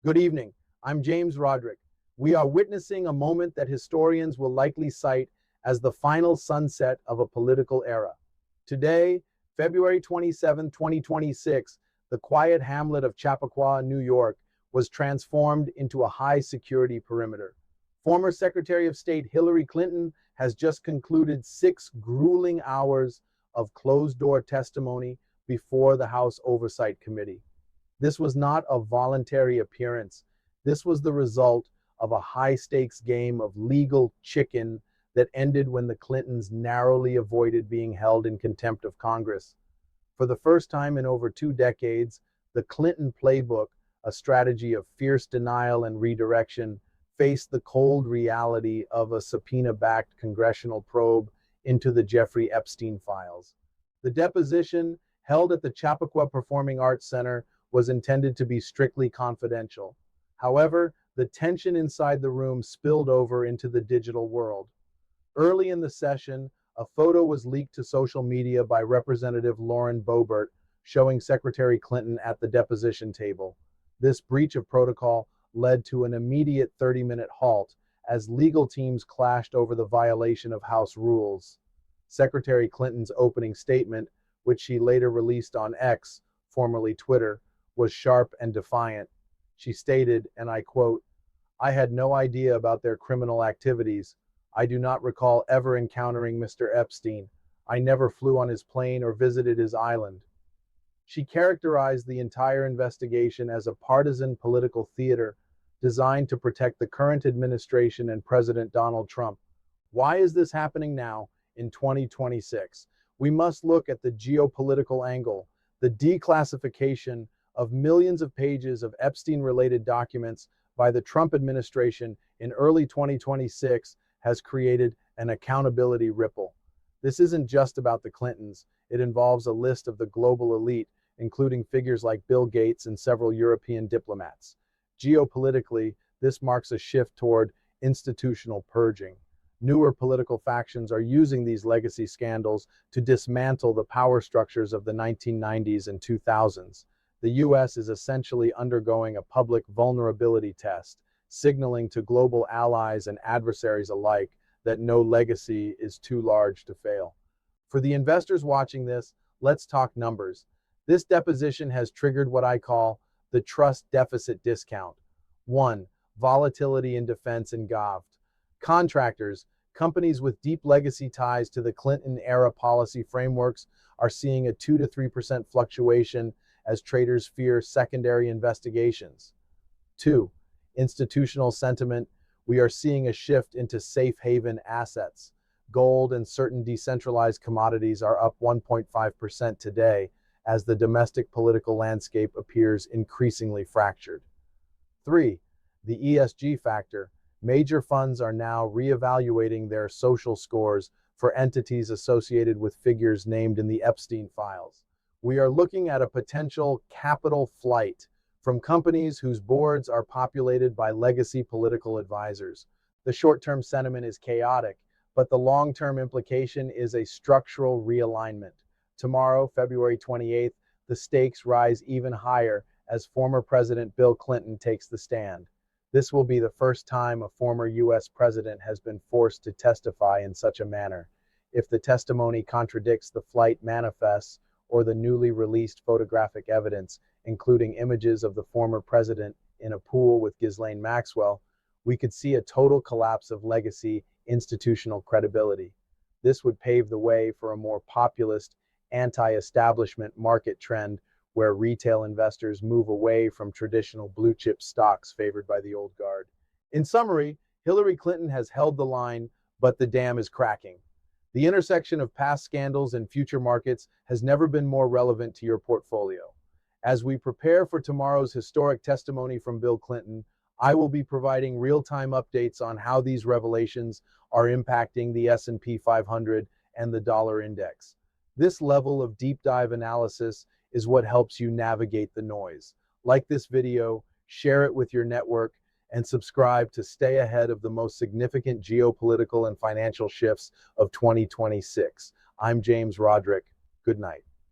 Good evening. I'm James Rodrik. We are witnessing a moment that historians will likely cite as the final sunset of a political era. Today, February 27, 2026, the quiet hamlet of Chappaqua, New York, was transformed into a high-security perimeter. Former Secretary of State Hillary Clinton has just concluded 6 grueling hours of closed-door testimony before the House Oversight Committee. This was not a voluntary appearance. This was the result of a high-stakes game of legal chicken that ended when the Clintons narrowly avoided being held in contempt of Congress. For the first time in over 2 decades, the Clinton playbook, a strategy of fierce denial and redirection, faced the cold reality of a subpoena-backed congressional probe into the Jeffrey Epstein files. The deposition, held at the Chappaqua Performing Arts Center, was intended to be strictly confidential. However, the tension inside the room spilled over into the digital world. Early in the session, a photo was leaked to social media by Representative Lauren Boebert showing Secretary Clinton at the deposition table. This breach of protocol led to an immediate 30-minute halt as legal teams clashed over the violation of House rules. Secretary Clinton's opening statement, which she later released on X, formerly Twitter, was sharp and defiant. She stated, and I quote, "I had no idea about their criminal activities. I do not recall ever encountering Mr. Epstein. I never flew on his plane or visited his island." She characterized the entire investigation as a partisan political theater designed to protect the current administration and President Donald Trump. Why is this happening now in 2026? We must look at the geopolitical angle. The declassification of millions of pages of Epstein-related documents by the Trump administration in early 2026 has created an accountability ripple. This isn't just about the Clintons. It involves a list of the global elite, including figures like Bill Gates and several European diplomats. Geopolitically, this marks a shift toward institutional purging. Newer political factions are using these legacy scandals to dismantle the power structures of the 1990s and 2000s. The U.S. is essentially undergoing a public vulnerability test, signaling to global allies and adversaries alike that no legacy is too large to fail. For the investors watching this, let's talk numbers. This deposition has triggered what I call the trust deficit discount. 1. Volatility in defense engulfed. Contractors, companies with deep legacy ties to the Clinton-era policy frameworks, are seeing a 2 to 3% fluctuation as traders fear secondary investigations. 2. Institutional sentiment. We are seeing a shift into safe haven assets. Gold and certain decentralized commodities are up 1.5% today as the domestic political landscape appears increasingly fractured. 3. The ESG factor. Major funds are now reevaluating their social scores for entities associated with figures named in the Epstein files. We are looking at a potential capital flight from companies whose boards are populated by legacy political advisors. The short-term sentiment is chaotic, but the long-term implication is a structural realignment. Tomorrow, February 28th, the stakes rise even higher as former President Bill Clinton takes the stand. This will be the first time a former U.S. president has been forced to testify in such a manner. If the testimony contradicts the flight manifests or the newly released photographic evidence, including images of the former president in a pool with Ghislaine Maxwell, we could see a total collapse of legacy institutional credibility. This would pave the way for a more populist, anti-establishment market trend where retail investors move away from traditional blue-chip stocks favored by the old guard. In summary, Hillary Clinton has held the line, but the dam is cracking. The intersection of past scandals and future markets has never been more relevant to your portfolio. As we prepare for tomorrow's historic testimony from Bill Clinton, I will be providing real-time updates on how these revelations are impacting the S&P 500 and the dollar index. This level of deep dive analysis is what helps you navigate the noise. Like this video, share it with your network, and subscribe to stay ahead of the most significant geopolitical and financial shifts of 2026. I'm James Rodrik. Good night.